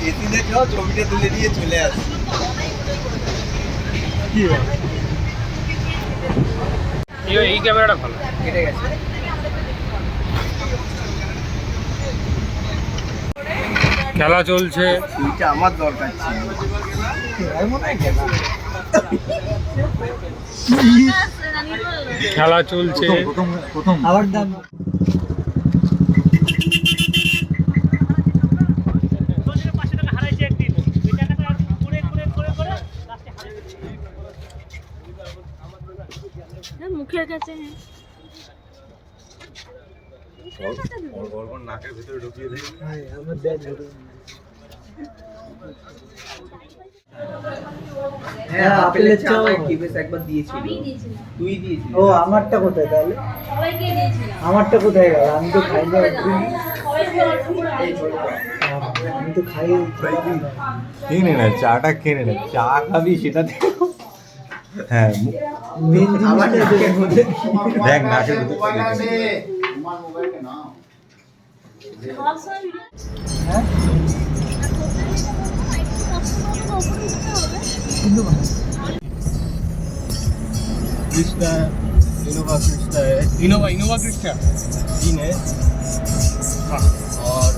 এদিনে ছবিটা তুলে নিয়ে চলে আসি। এই ক্যামেরাটা ভালো কেটে গেছে। খেলা চলছে। এটা আমার দরকার ছিল। খেলা চলছে প্রথম আবার দাম মুখের কাছে নাকের ভিতরে ঢুকিয়ে দেয়। হ্যাঁ আপেলের চা কিবেস একবার দিয়েছিল। তুই দিয়েছিস। ও আমারটা কোথায় তাহলে? সবাইকে দিয়েছিলাম। আমারটা কোথায় গেল? আমি তো খাই না। আমি তো খাই। খেয়ে না চাটা খেয়ে না, চা খাবি সেটা হ্যাঁ মেন জিনিসটা দেখ নাকের ভিতরে হ্যাঁ क्रिस्टा इनोवा क्रिस्टा है, इनोवा क्रिस्टा तीन है और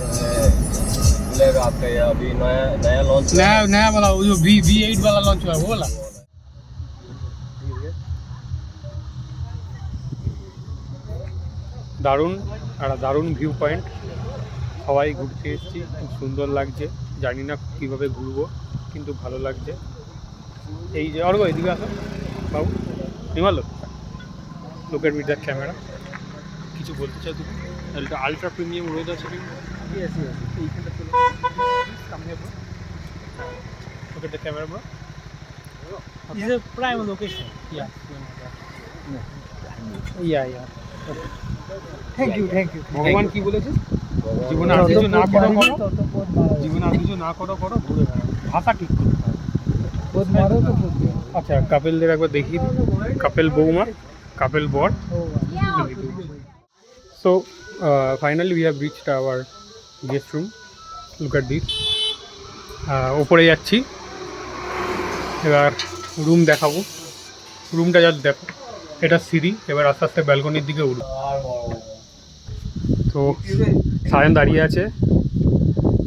बोलेगा आपका ये अभी नया लॉन्च नया वाला वो जो V8 वाला लॉन्च हुआ है वो वाला। দারুণ একটা দারুণ ভিউ পয়েন্ট, সবাই ঘুরতে এসেছি, খুব সুন্দর লাগছে। জানি না কীভাবে ঘুরবো কিন্তু ভালো লাগছে। এই যে অর্গ এদিকে আসো বাবু, হিমালয় লোকের মিটার ক্যামেরা কিছু বলতে চাও তুমি? এটা আলট্রা প্রিমিয়াম রোদ আছে কিন্তু এইখানটা চলে সামনে bro, look at the camera bro. This is a prime location. Yeah. Thank you ভগবান কি বলেছে? জীবনে আর কিছু না করো করো, জীবনে আর কিছু না করো করো, ঘুরে বেড়াও, ভাষা ঠিক করতে হবে। আচ্ছা কাপেলদের একবার দেখি, কাপেল বৌমা, কাপেল বর। So finally we have reached our guest room. Look at this. ওপরে যাচ্ছি, এবার রুম দেখাবো। রুমটা যা দেখো, এটা সিঁড়ি, এবার আস্তে আস্তে ব্যালকনির দিকে উঠব। তো সায়ন দাঁড়িয়ে আছে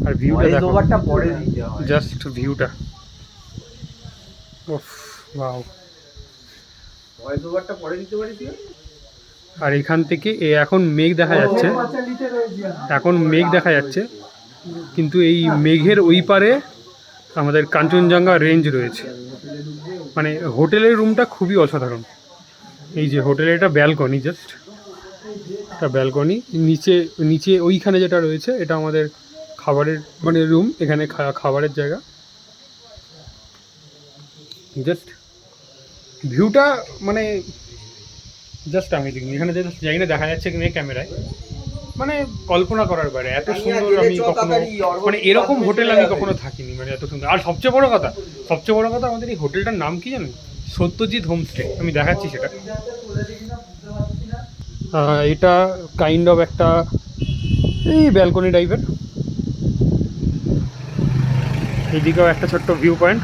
আর ভিউটা দেখো, জাস্ট ভিউটা, ওফ ওয়াও। আর এখান থেকে এখন মেঘ দেখা যাচ্ছে, এখন মেঘ দেখা যাচ্ছে, কিন্তু এই মেঘের ওই পারে আমাদের কাঞ্চনজঙ্ঘা রেঞ্জ রয়েছে। মানে হোটেলের রুমটা খুবই অসাধারণ। এই যে হোটেলের এটা ব্যালকনি, জাস্ট একটা ব্যালকনি, নিচে নিচে ওইখানে যেটা রয়েছে এটা আমাদের খাবারের মানে রুম, এখানে খাবারের জায়গা। জাস্ট ভিউটা মানে জাস্ট আমি দেখি এখানে জাস্ট জানি না দেখা যাচ্ছে কিনা ক্যামেরায়, মানে কল্পনা করার বাইরে এত সুন্দর। আমি কখনো মানে এরকম হোটেল আমি কখনো থাকিনি, মানে এত সুন্দর। আর সবচেয়ে বড় কথা আমাদের এই হোটেলটার নাম কি জানেন? সত্যজিৎ হোমস্টে। আমি দেখাচ্ছি সেটা। এটা কাইন্ড অফ একটা এই ব্যালকনি টাইপের, এইদিকেও একটা ছোট্ট ভিউ পয়েন্ট,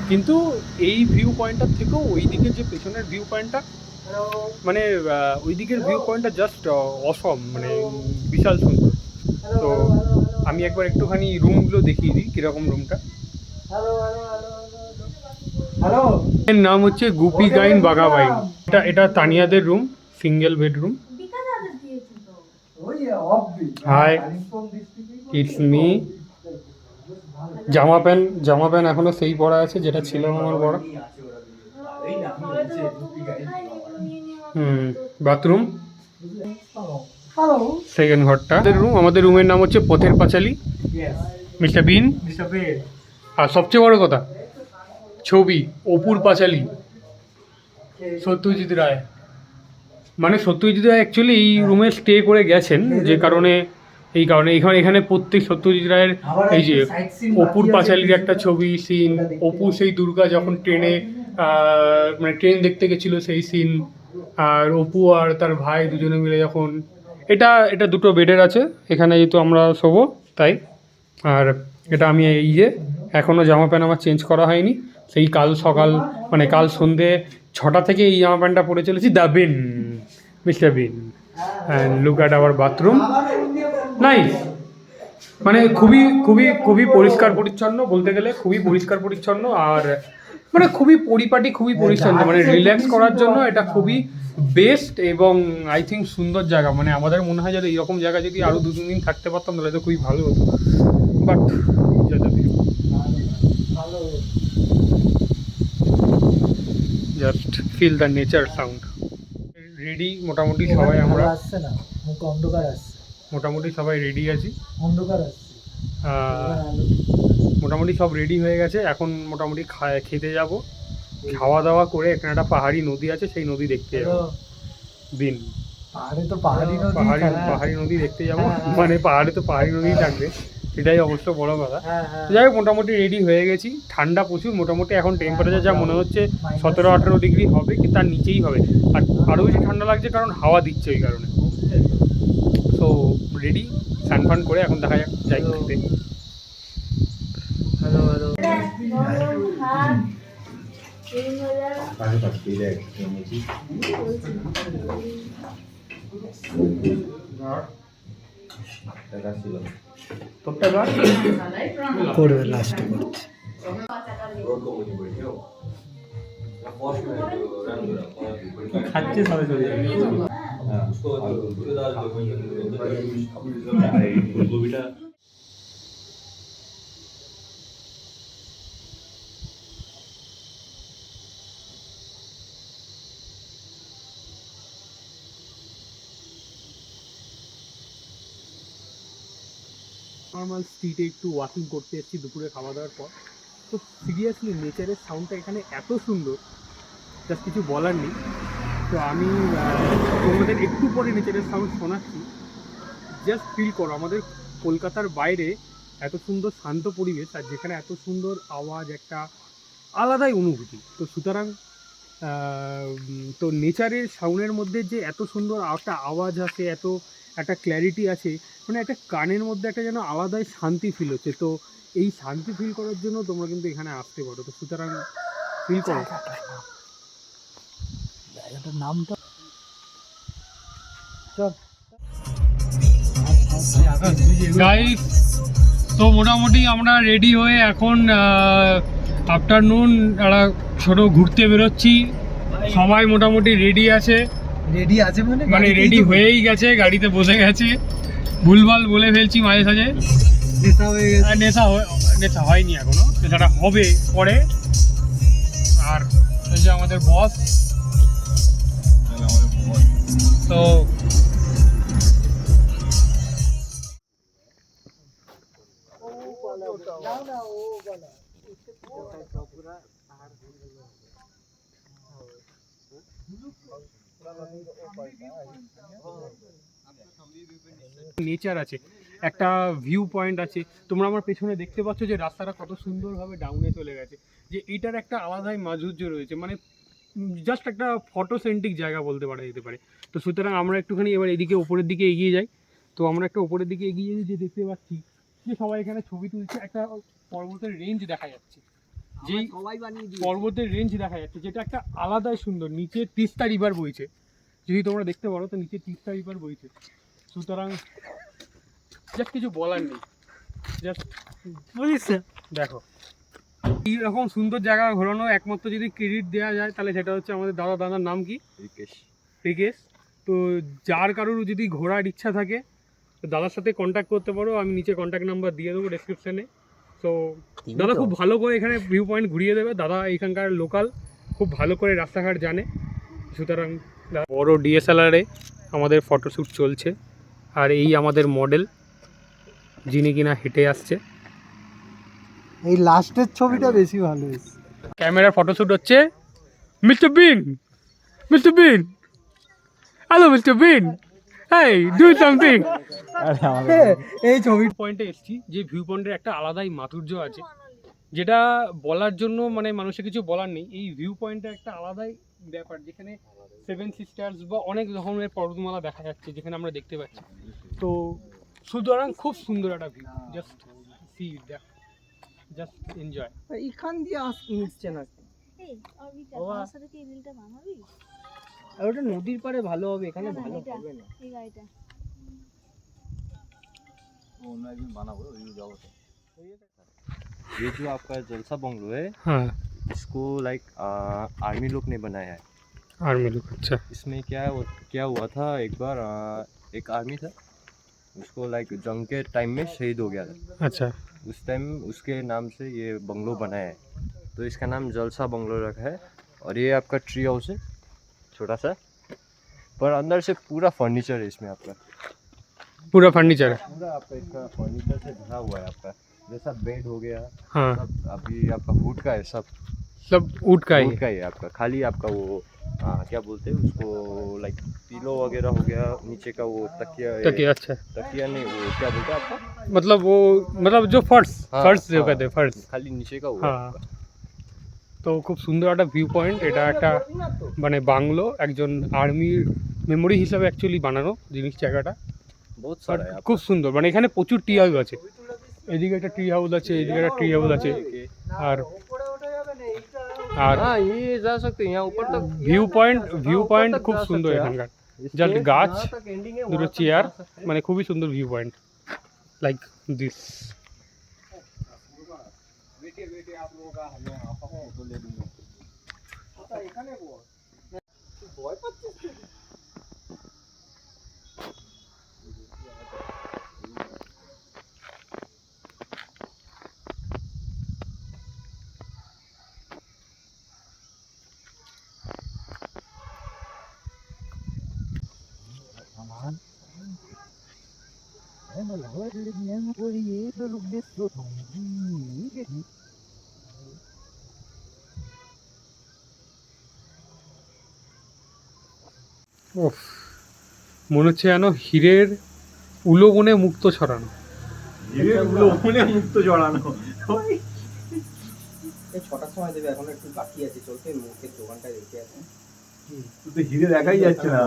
কিন্তু এই ভিউ পয়েন্টটার থেকেও ওই দিকের যে পেছনের ভিউ পয়েন্টটা, মানে ওই দিকের ভিউ পয়েন্টটা জাস্ট অসম, মানে বিশাল সুন্দর। তো আমি একবার একটুখানি রুমগুলো দেখিয়ে দিই কীরকম রুমটা। এর নাম হচ্ছে গুপি গাইন বাঘাবাইন। এটা তানিয়াদের room, single bedroom. High, it's me. জামা প্যান্ট এখনো সেই পরা আছে যেটা ছিল আমার বড়। বাথরুম, সেকেন্ড ঘরটা রুম। আমাদের রুমের নাম হচ্ছে পথের পাঁচালী, মিস্টার বিন। আর সবচেয়ে বড় কথা, ছবি অপুর পাঁচালী, সত্যজিৎ রায়। মানে সত্যজিৎ রায় অ্যাকচুয়ালি এই রুমে স্টে করে গেছেন, যে কারণে এখানে প্রত্যেক সত্যজিৎ রায়ের এই যে অপুর পাঁচালীর একটা ছবি, সিন, অপু সেই দুর্গা যখন ট্রেনে মানে ট্রেন দেখতে গেছিলো সেই সিন, আর অপু আর তার ভাই দুজনে মিলে যখন এটা দুটো বেডের আছে এখানে, যেহেতু আমরা শোবো তাই আর এটা আমি এই যে এখনও জামা প্যান্ট আমার চেঞ্জ করা হয়নি, সেই কাল সকাল মানে কাল সন্ধে 6টা থেকে এই জামা প্যান্টটা পরে চলেছি। The bean, mister Bean, and look at our bathroom, nice. মানে খুবই খুবই খুবই পরিষ্কার পরিচ্ছন্ন, বলতে গেলে খুবই পরিষ্কার পরিচ্ছন্ন, আর মানে খুবই পরিপাটি, খুবই পরিচ্ছন্ন, মানে রিল্যাক্স করার জন্য এটা খুবই বেস্ট এবং আই থিঙ্ক সুন্দর জায়গা। মানে আমাদের মনে হয় যে এরকম জায়গা যদি আরও 2-3 দিন থাকতে পারতাম তাহলে তো খুবই ভালো হতো, but just feel the nature sound. Ready মোটামুটি সবাই, আমরা আসছে না, মুখ অন্ধকার আসছে, মোটামুটি সবাই রেডি আছি, অন্ধকার আসছে। মোটামুটি সব রেডি হয়ে গেছে। এখন মোটামুটি খেতে যাব, খাওয়া দাওয়া করে এখানে একটা পাহাড়ি নদী আছে, সেই নদী দেখতে যাবো। বিন পাহাড়ে তো পাহাড়ি নদী, পাহাড়ি নদী দেখতে যাবো, মানে পাহাড়ে তো পাহাড়ি নদী থাকবে, সেটাই অবশ্য বড় কথা। যাই হোক মোটামুটি রেডি হয়ে গেছি। ঠান্ডা প্রচুর, মোটামুটি এখন টেম্পারেচার যা মনে হচ্ছে 17-18 ডিগ্রি হবে কি তার নিচেই হবে, আর আরও বেশি ঠান্ডা লাগছে কারণ হাওয়া দিচ্ছে ওই কারণে। সো রেডি, স্নান ফান করে এখন দেখা যাক যাই খেতে। Hello hello. করবে লাস্টে করছে। খাচ্ছে সবাই চলে যাবে। ফুলকপিটা নর্মাল স্ট্রিটে একটু ওয়াকিং করতে এসেছি দুপুরে খাওয়া দাওয়ার পর। তো সিরিয়াসলি নেচারের সাউন্ডটা এখানে এত সুন্দর, জাস্ট কিছু বলার নেই। তো আমি তোমাদের একটু পরে নেচারের সাউন্ড শোনাচ্ছি, জাস্ট ফিল করো আমাদের কলকাতার বাইরে এত সুন্দর শান্ত পরিবেশ, আর যেখানে এত সুন্দর আওয়াজ, একটা আলাদাই অনুভূতি। তো সুতরাং তো নেচারের সাউন্ডের মধ্যে যে এত সুন্দর একটা আওয়াজ আছে, এত একটা ক্ল্যারিটি আছে, মানে একটা কানের মধ্যে একটা যেন আলাদাই শান্তি ফিল হচ্ছে। তো এই শান্তি ফিল করার জন্য তোমরা কিন্তু এখানে আসতে পারো। তো সুতরাং ফিল করো। জায়গাটার নামটা গাইস, তো মোটামুটি আমরা রেডি হয়ে এখন আফটারনুন একটা ছোটো ঘুরতে বেরোচ্ছি। সবাই মোটামুটি রেডি আছে, রেডি আছে মানে রেডি হয়েই গেছে, গাড়িতে বসে গেছে। ভুলভাল বলে ফেলছি মাঝে সাঝে, নেশা হয়ে গেছে। নেশা হয়নি এখনো, নেশাটা হবে পরে। আর এই যে আমাদের বস, তো নেচার আছে, একটা ভিউ পয়েন্ট আছে। তোমরা আমার পেছনে দেখতে পাচ্ছ যে রাস্তাটা কত সুন্দরভাবে ডাউনে চলে গেছে, যে এইটার একটা আলাদাই মাধুর্য রয়েছে, মানে জাস্ট একটা ফটোসেন্ট্রিক জায়গা বলতে পারা যেতে পারে। তো সুতরাং আমরা একটুখানি এবার এদিকে ওপরের দিকে এগিয়ে যাই। তো আমরা একটা ওপরের দিকে এগিয়ে যে দেখতে পাচ্ছি যে সবাই এখানে ছবি তুলছে, একটা পর্বতের রেঞ্জ দেখা যাচ্ছে, যেই পর্বতের রেঞ্জ দেখা যাচ্ছে, যেটা একটা আলাদাই সুন্দর। নিচে তিস্তা রিভার বইছে, যদি তোমরা দেখতে পারো তো নিচে তিস্তা রিভার বইছে। সুতরাং জাস্ট কিছু বলার নেই, জাস্ট বুঝেছে। দেখো এইরকম সুন্দর জায়গা ঘোরানো একমাত্র যদি ক্রেডিট দেওয়া যায় তাহলে সেটা হচ্ছে আমাদের দাদার নাম কি? রিকেশ। তো যার কারোর যদি ঘোরার ইচ্ছা থাকে তো দাদার সাথে কন্ট্যাক্ট করতে পারো, আমি নিচে কন্ট্যাক্ট নাম্বার দিয়ে দেবো ডেসক্রিপশানে। তো দাদা খুব ভালো করে এখানে ভিউ পয়েন্ট ঘুরিয়ে দেবে। দাদা এখানকার লোকাল, খুব ভালো করে রাস্তাঘাট জানে। সুতরাং বড় ডিএসএলআরে আমাদের ফটোশ্যুট চলছে, আর এই আমাদের মডেল যিনি কিনা হেঁটে আসছে। এই লাস্টের ছবিটা বেশি ভালো হয়েছে। ক্যামেরার ফটোশ্যুট হচ্ছে মিস্টার বিন, মিস্টার বিন, হ্যালো মিস্টার বিন, এই ডু সামথিং। এই ছবি পয়েন্টে এসেছি, যে ভিউ পয়েন্টের একটা আলাদাই মাধুর্য আছে, যেটা বলার জন্য মানে মানুষের কিছু বলার নেই। এই ভিউ পয়েন্টের একটা আলাদাই ব্যাপার, যেখানে 7 সিস্টার্স বা অনেক রকমের পর্বতমালা দেখা যাচ্ছে যেখানে আমরা দেখতে পাচ্ছি। তো সুতরাং খুব সুন্দর একটা view, just see just enjoy. এখান দিয়ে মিশছে না, এই অবিকা বাবা। আমার সাথে কি এই রিলটা বানাবি? আর ওটা নদীর পাড়ে ভালো হবে, এখানে না, না, ভালো এটা। হবে না। এই গাড়িটা ये जो आपका जलसा बंगलो है, हाँ इसको लाइक आर्मी लोग ने बनाया है। आर्मी लोग, अच्छा इसमें क्या हुआ था, एक बार एक आर्मी था, उसको लाइक जंग के टाइम में शहीद हो गया था। अच्छा उस टाइम उसके नाम से ये बंगलो बनाया है, तो इसका नाम जलसा बंगलो रखा है। और ये आपका ट्री हाउस है, छोटा सा, पर अंदर से पूरा फर्नीचर है इसमें आपका। पूरा फर्नीचर है। पूरा आपका इसका फर्नीचर से भरा हुआ है आपका, जैसा बेड हो गया हाँ सब अभी आपका वुड का है, सब सब ऊँट का ही वुड का ही है आपका। खाली आपका वो क्या बोलते हैं उसको, लाइक पिलो वगैरह हो गया, नीचे का वो तकिया तकिया। अच्छा तकिया नहीं, वो क्या बोलते हैं आपका, मतलब वो मतलब जो फर्श हाँ, फर्श जो हाँ, कहते हैं फर्श। खाली नीचे का वो হ্যাঁ आपका। তো খুব সুন্দর একটা ভিউ পয়েন্ট। এটা একটা মানে বাংলো, একজন আর্মির মেমোরি হিসাবে অ্যাকচুয়ালি বানানো জিনিস জায়গাটা। बहुत But सारा है आपका। খুব সুন্দর, মানে এখানে প্রচুর ট্রি হাউস আছে। এদিকে একটা ট্রি হাউস আছে, এদিকে একটা ট্রি হাউস আছে। আর আর हाँ ये जा सकते हैं, यहाँ ऊपर तक ভিউ পয়েন্ট तक খুব जा সুন্দর सकते हैं এখানকার। इसके জাস্ট গাছ, जहाँ तक ending है, দুটো वहाँ तक চেয়ার, जा सकते हैं। মানে খুবই সুন্দর ভিউ পয়েন্ট লাইক দিস। ওফ, মনে হচ্ছে যেন হীরের উলোবনে মুক্ত ছড়ানো। মুক্ত জড়ানো। এই 6টার সময় দেবে, এখন একটু বাকি আছে, চলতে মুখের দোকানটা রেখে আছে। তুই তো হিরে দেখাই যাচ্ছে না।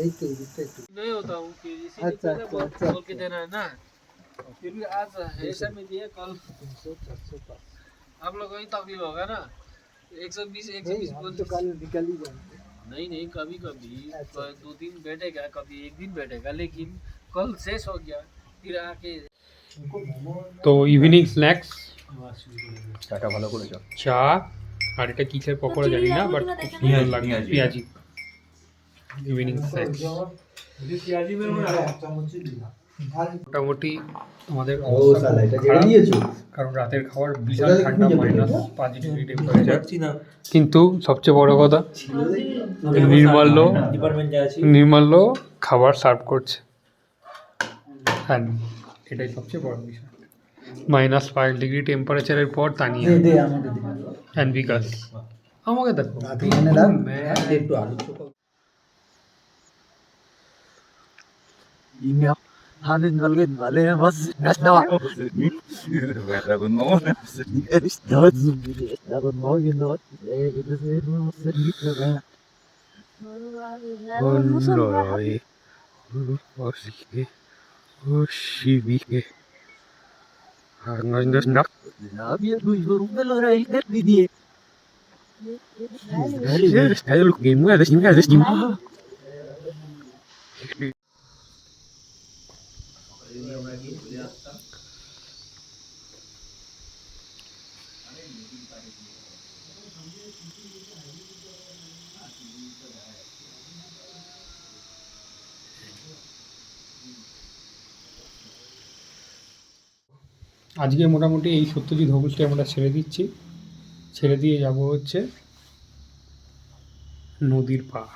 এই তো এই দিকটা একটু नहीं होता हूँ कि इसीलिए अच्छा, कहते हैं, अच्छा, बोल अच्छा, बोल के देना है ना। फिर भी आज ऐसा में दिया, कल आप लोग वही तकलीफ होगा ना। 120 बोल तो कल निकल ही जाएंगे। नहीं नहीं, कभी कभी 2 दिन बैठेगा, कभी 1 दिन बैठेगा, लेकिन कल शेष हो गया फिर आके তো ইভিনিং স্ন্যাক্স, চাটা ভালো করেছো। চা আর এটা কিসের পকোড়া জানি না, বাট খুব সুন্দর পেঁয়াজি, লাগে। পেঁয়াজি। পেঁয়াজি ইভিনিং স্ন্যাক্স। মোটামুটি আমাদের অবস্থা খুব খারাপ, কারণ রাতের খাবার বিশাল ঠান্ডা, -5 ডিগ্রি টেম্পারেচার। কিন্তু সবচেয়ে বড় কথা, নির্মাল্য খাবার সার্ভ করছে, হ্যাঁ এটাই সবচেয়ে বড় বিষয়। -5 ডিগ্রি টেম্পারেচারের পর তানিয়া অ্যান্ড বিকাশ। আমাকে দেখো একটু আলু চোখা আজকে মোটামুটি এই সত্যজিৎ হোমস্টে আমরা ছেড়ে দিচ্ছি, ছেড়ে দিয়ে যাব হচ্ছে নদীর পাড়।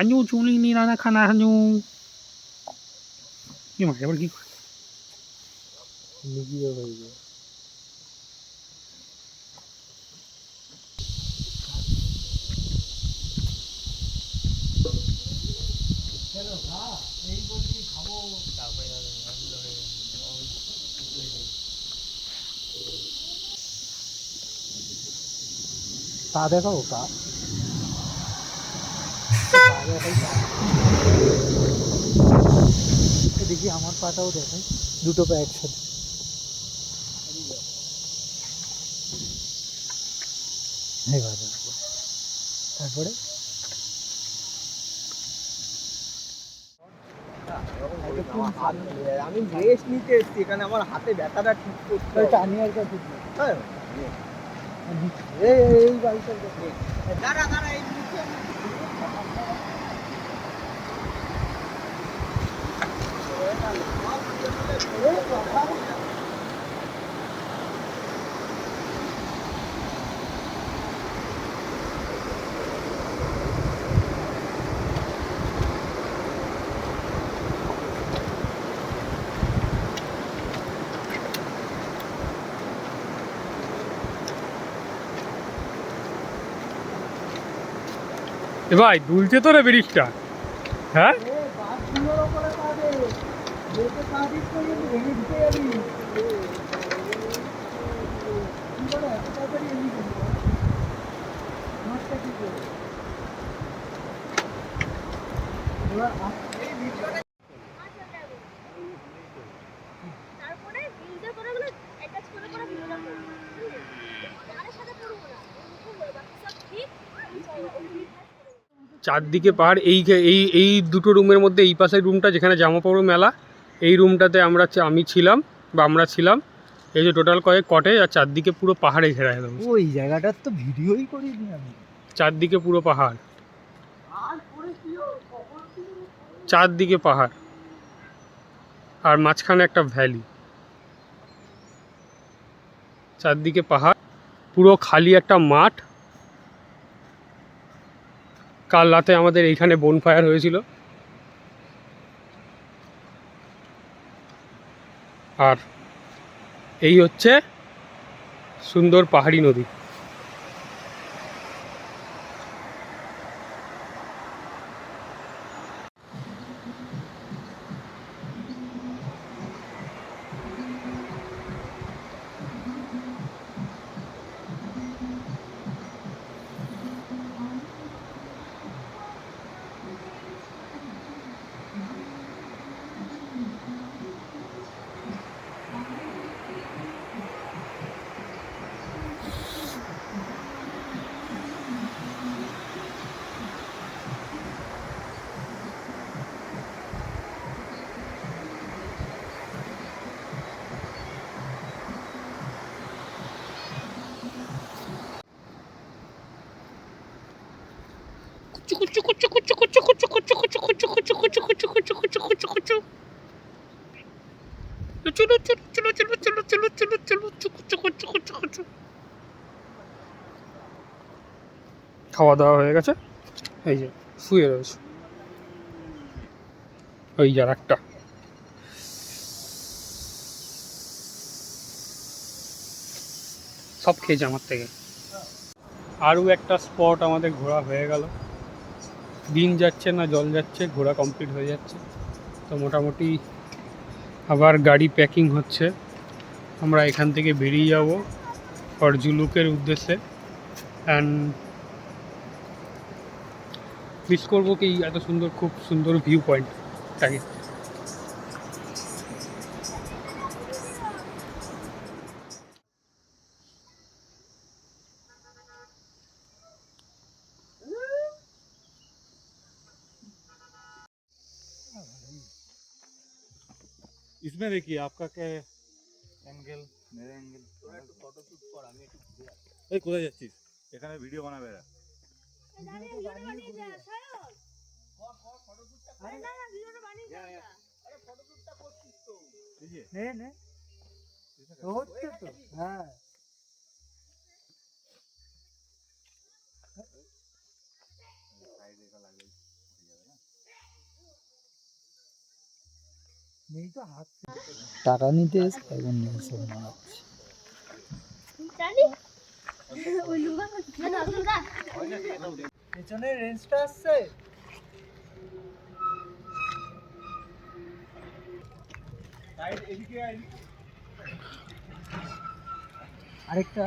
আনু চুলি নিরানা খানা আনু কি মারে এবার কি করে পা দেখাবো পা দেখি আমার পাটাও দেখাই দুটো পা একসাথে তারপরে আমি রেস্ট নিতে এসেছি এখানে আমার হাতে ব্যথাটা ঠিক করতে হবে। টানিয়ার কাছে হ্যাঁ। এই বাইকটা দাঁড়া দাঁড়া এই নিচে। এ ভাই দুলছে তো রে ব্রিজটা, হ্যাঁ তারপরে ভিডিও করে গুলো অ্যাটাচ করে করে ভিডিওটা করব যার সাথে করব না বাকি সব ঠিক আমি চাই চারদিকে পাহাড়। এই দুটো রুমের মধ্যে এই পাশের রুমটা যেখানে জামাকাপড় মেলা, এই রুমটাতে আমি ছিলাম বা আমরা ছিলাম। এই যে টোটাল কয়েক কটেজ, আর চারদিকে পুরো পাহাড়ে ঘেরা একদম। ওই জায়গাটার তো ভিডিওই করিনি আমি। চারদিকে পুরো পাহাড়, চারদিকে পাহাড় আর মাঝখানে একটা ভ্যালি। চারদিকে পাহাড়, পুরো খালি একটা মাঠ। কাল রাতে আমাদের এইখানে বনফায়ার হয়েছিল। আর এই হচ্ছে সুন্দর পাহাড়ি নদী। খাওয়া দাওয়া হয়ে গেছে, এই যে শুয়ে রয়েছে ওই যার একটা। সব খেয়েছে আমার থেকে। আরও একটা স্পট আমাদের ঘোরা হয়ে গেল। দিন যাচ্ছে না জল যাচ্ছে, ঘোরা কমপ্লিট হয়ে যাচ্ছে। তো মোটামুটি আবার গাড়ি প্যাকিং হচ্ছে। আমরা এখান থেকে বেরিয়ে যাব অরজুলুকের উদ্দেশ্যে। অ্যান্ড মিস করবো কি এত সুন্দর, খুব সুন্দর ভিউ পয়েন্টটাকে। इसमें देखिए आपका क्या है অ্যাঙ্গেল, মেরে অ্যাঙ্গেল। ফটো শুট কর, আমি একটু ঘুরে আসি। এই কোথায় যাচ্ছিস? এখানে ভিডিও বানাবে এরা। এই যে নে হচ্ছে তো। হ্যাঁ নেই তো হাত টাকা নিতে এসে এখন নেই সব মানাচ্ছে। জানি ওই লুগা না লুগা পেছনে রেঞ্জটা আসছে। আরেকটা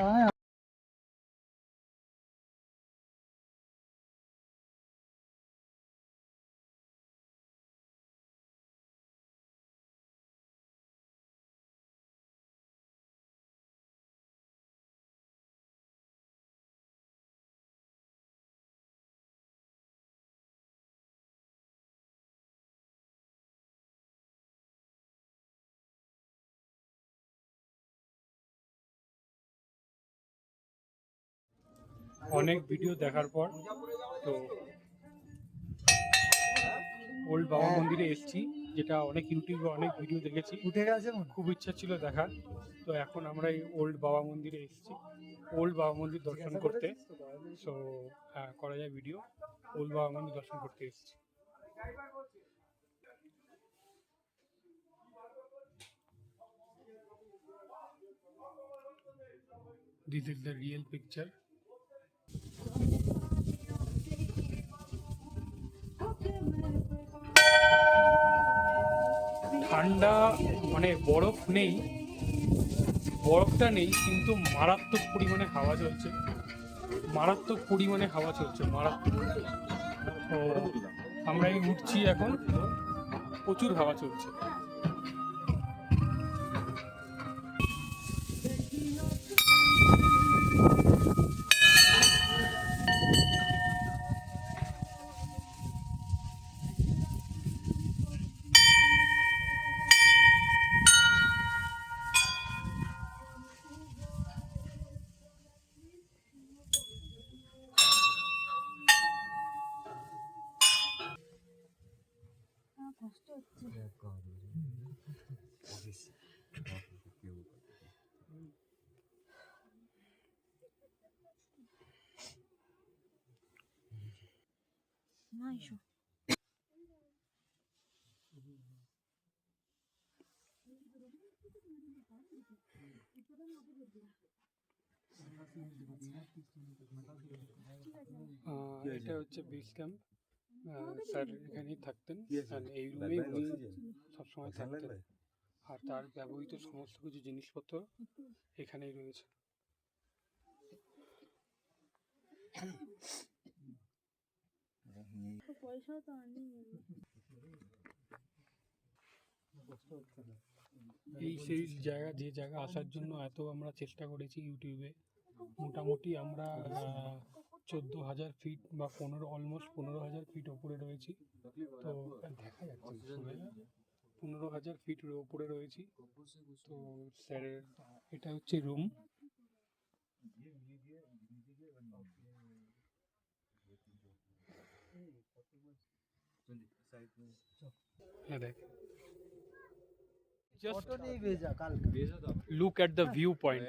অনেক ভিডিও দেখার পর তো ওল্ড বাবা মন্দিরে এসেছি, যেটা অনেক ইউটিউবে অনেক ভিডিও দেখেছি, উঠে গেছে খুব ইচ্ছা ছিল দেখার। তো এখন আমরা এই ওল্ড বাবা মন্দিরে এসেছি, ওল্ড বাবা মন্দির দর্শন করতে। সো হ্যাঁ, করা যায় ভিডিও। ওল্ড বাবা মন্দির দর্শন করতে এসেছি। This is the real picture. ঠান্ডা মানে বরফ নেই, বরফটা নেই, কিন্তু মারাত্মক পরিমাণে হাওয়া চলছে, মারাত্মক পরিমাণে হাওয়া চলছে, মারাত্মক। তো আমরা এই উঠছি এখন, প্রচুর হাওয়া চলছে। কষ্ট হচ্ছে। না এসো। এটা হচ্ছে বেস ক্যাম্প। স্যার এখানেই থাকতেন, এই রুমেই উনি সবসময় থাকতেন, আর তার ব্যবহৃত সমস্ত কিছু জিনিসপত্র এখানেই রয়েছে। পয়সা তো আনি। এই সেই জায়গা, যে জায়গা আসার জন্য এত আমরা চেষ্টা করেছি ইউটিউবে। মোটামুটি আমরা 14,000 ফিট বা অলমোস্ট 15,000 ফিট ওপরে রয়েছি। তো দেখা যাচ্ছে 15,000 ফিট ওপরে রয়েছি। তো স্যারের এটা হচ্ছে রুম। হ্যাঁ দেখ, ऑटो नहीं भेजा कल look at the view point.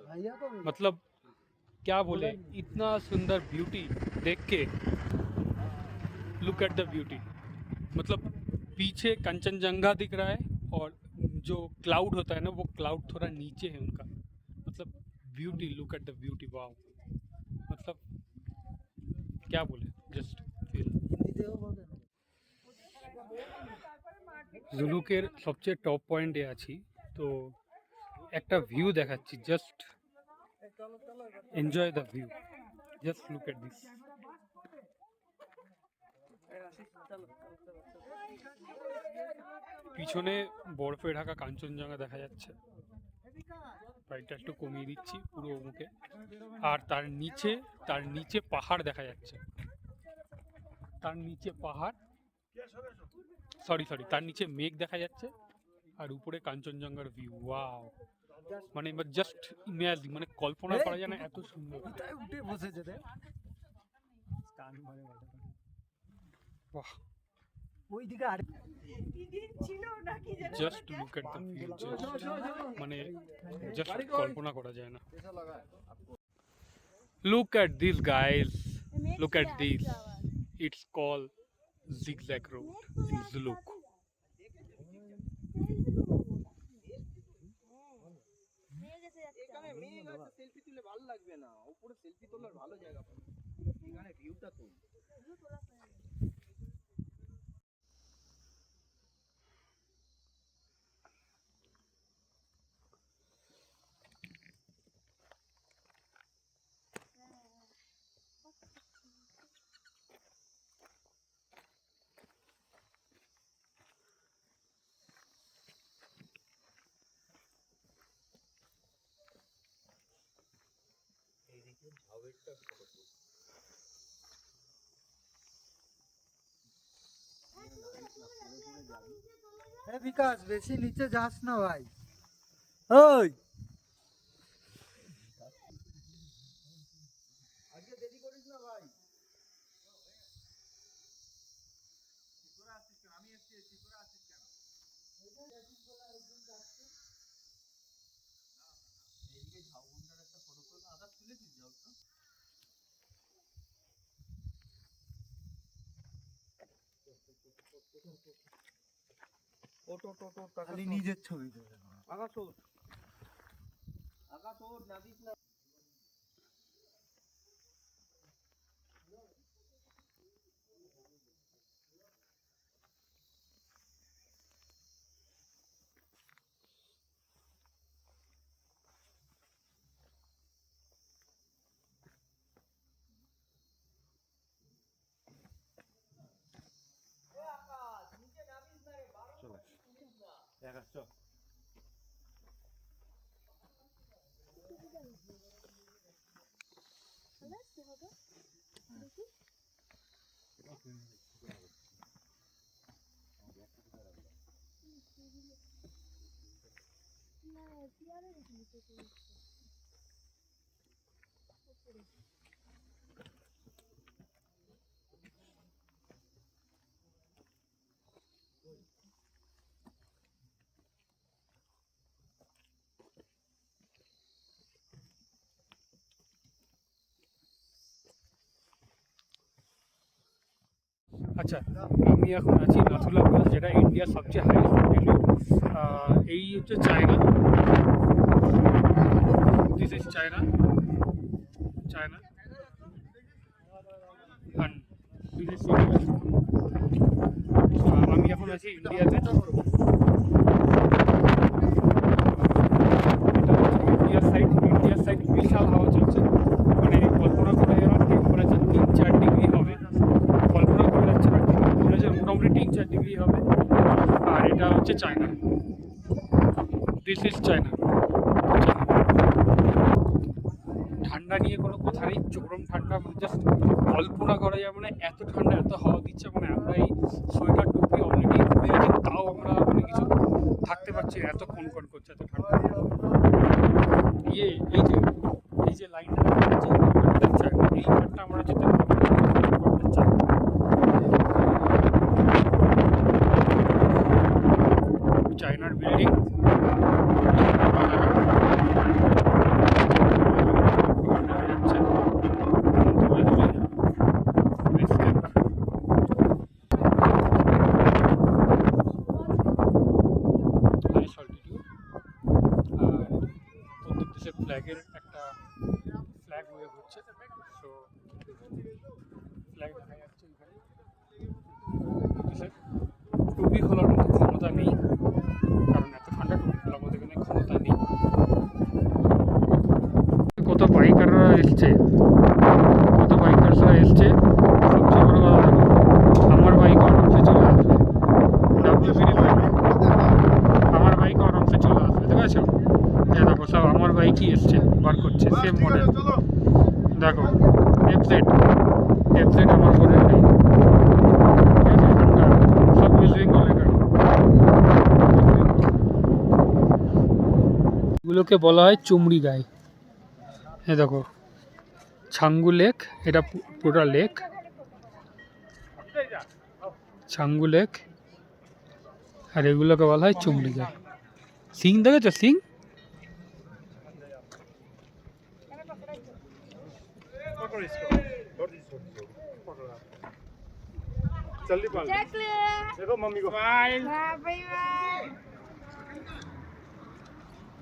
भैया को भेजा। मतलब क्या बोले, इतना सुंदर ब्यूटी देख के, लुक एट द ब्यूटी। मतलब पीछे कंचनजंगा दिख रहा है, और जो क्लाउड होता है ना, वो क्लाउड थोड़ा नीचे है उनका। मतलब beauty, look at the beauty, wow. मतलब क्या बोले, जस्ट फील। জুলুকের সবচেয়ে টপ পয়েন্টে আছি, তো একটা ভিউ দেখাচ্ছি, just enjoy the view, just look at this. পিছনে বরফে ঢাকা কাঞ্চনজঙ্ঘা দেখা যাচ্ছে, লাইটটা একটু কমিয়ে দিচ্ছি পুরো মুখে। আর তার নিচে পাহাড় দেখা যাচ্ছে, তার নিচে পাহাড়, সরি তার নিচে মেঘ দেখা যাচ্ছে, আর উপরে কাঞ্চনজঙ্ঘার ভিউ। ওয়াও, মানে জাস্ট ইমাজিন, মানে কল্পনা করা যায় না, এত সুন্দর। উঠে বসেছে রে কান মারে বাহ, ওইদিকে আর just look at the view, মানে জাস্ট কল্পনা করা যায় না। Look at this guys, look at this, it's call zigzag road in Zuluk. এখানে মেঘ আছে, সেলফি তুলে ভালো লাগবে না, উপরে সেলফি তোলার ভালো জায়গা পাবে, এখানে ভিউটা তো। বিকাশ বেশি নিচে যাস না ভাই। ওই খালি নিজের ছবি তোলে। আচ্ছা, আমি এখন আছি নাথুলা পাস, যেটা ইন্ডিয়ার সবচেয়ে হাইয়েস্ট ভ্যালু। এই হচ্ছে China, this is China, China and this is আমি এখন আছি ইন্ডিয়াতে। ইন্ডিয়ার সাইড বিশাল হাওয়া চলছে, মানে কল্পনা করা যায় না টেম্পারেচার 3-4 ডিগ্রি হবে, কল্পনা করা যাচ্ছে না। টেম্পারেচার মোটামুটি 3-4 ডিগ্রি হবে। আর এটা হচ্ছে চায়না, দিস ইজ চায়না। ঠান্ডা নিয়ে কোনো কথা নেই, চরম ঠান্ডা, মানে জাস্ট কল্পনা করা যাবে না এত ঠান্ডা, এত হাওয়া দিচ্ছে। মানে আমরা এই সোয়েটার টুপি অলরেডি পরে আছি, তাও আমরা মানে কিছু থাকতে পারছি না, এত কনকন করছে, এত ঠান্ডা। এই যে লাইনটা দেখা যাচ্ছে, চায়না, এই ঘাটটা আমরা যেতে চাই। চায়নার বিল্ডিং, ফ্ল্যাগের একটা ফ্ল্যাগ ওয়েভ হচ্ছে, সো ফ্ল্যাগ দেখা যাচ্ছে এখানে। টুপি খোলার মতো ক্ষমতা নেই, কারণ এত ঠান্ডা, টুপি খোলার মতো এখানে ক্ষমতা নেই। কত বাইকাররা এসছে, কত বাইকাররা এসছে। সবচেয়ে বড় কথা, আমার বাইক আরামসে চলে আসবে, ডাব্লিউসিডি বাইক, আমার বাইক আরামসে চলে আসবে, ঠিক আছে? দেখো সব আমার বাইকই এসছে, বার করছে সেম মডেল। দেখো এফজেড আমার মডেল নেই, ঠিক আছে? এখানকার সব ওয়েস্ট বেঙ্গলের গাড়ি। এগুলোকে বলা হয় চুমড়ি গাই। হ্যাঁ দেখো, ছাঙ্গু লেক, এটা পুরো লেক, ছাঙ্গু লেক। আর এগুলোকে বলা হয় চুমড়ি গাই। সিং দেখেছো, সিং?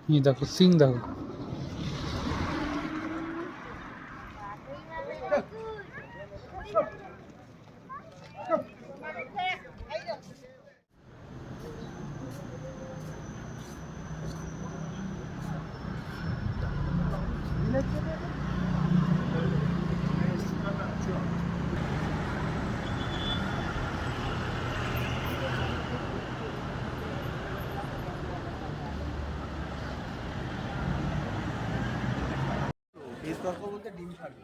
ये देखो सिंह, देखो বিতর্ক বলতে ডিম ছাড়বে।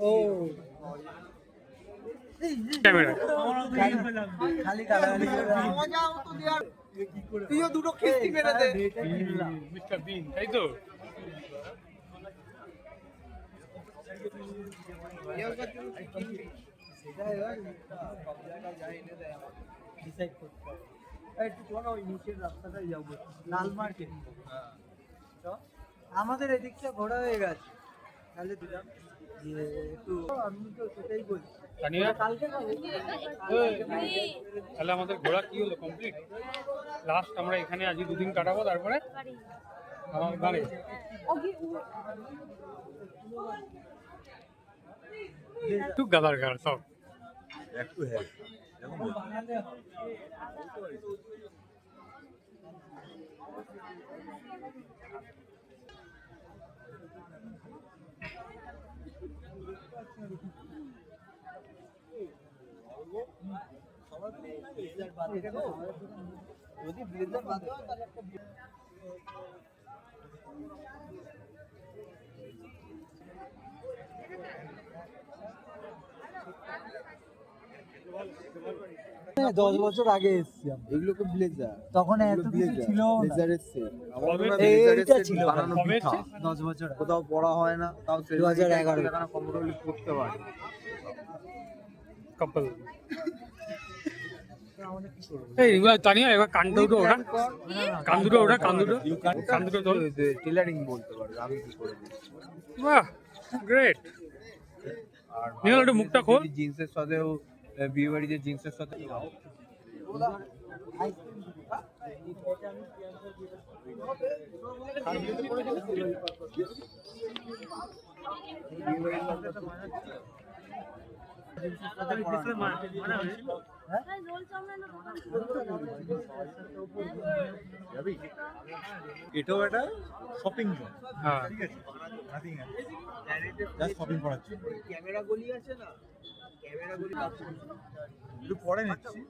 ও ক্যামেরা খালি গালাগালি তুইও দুটো কিস্তি মেরে দে। মিস্টার বিন, তাই তো? সেটা এবার সব জায়গায় যাই এনে দেয় ডিসাইড করতে হবে। একটু চলো ওই নিচের রাস্তাটাই যাবো, লাল মার্কেট। আমাদের এদিকটা ঘোরা হয়ে গেছে, তাহলে দিলাম যে একটু, আমি তো সেটাই বলছি। তানিয়া, কালকে কবে? তাহলে আমাদের ঘোরা কি হলো? কমপ্লিট। লাস্ট আমরা এখানে আজকে 2 দিন কাটাবো, তারপরে আমার বাড়ি। একটু গাদার ঘর সব। একটু হ্যাঁ যদি ব্লেজার বাদ দাও তাহলে একটা হ্যাঁ, 10 বছর আগে এসেছি আমি। এগুলো তো ব্লেজার, তখন এত কিছু ছিল না। ব্লেজারের সেট। কবে? এইটা ছিল বানানো কবে পিঠা। 10 বছর আগে। কোথাও পড়া হয় না, তাও 2011 এখানে কমফোর্টেবলি পড়তে পারে। কাপল। এই এবার তানিয়া, এবার কান দুটো ওঠা, কান দুটো ওঠা, কান দুটো তোল। টেলারিং বলতে পারবে, আমি কি করে দিচ্ছি। বাহ, গ্রেট। আর নিয়ে একটু মুখটা খোল। জিন্সের সাথেও বিয়ে বাড়িতে জিন্সের সাথে রোল চাউমিন এটাও একটা শপিং মল, হ্যাঁ, ঠিক আছে, নাথিং এলস, জাস্ট শপিং করার জন্য। ক্যামেরা গলি আছে না, ক্যামেরা গলি একটু পরে নিচ্ছি।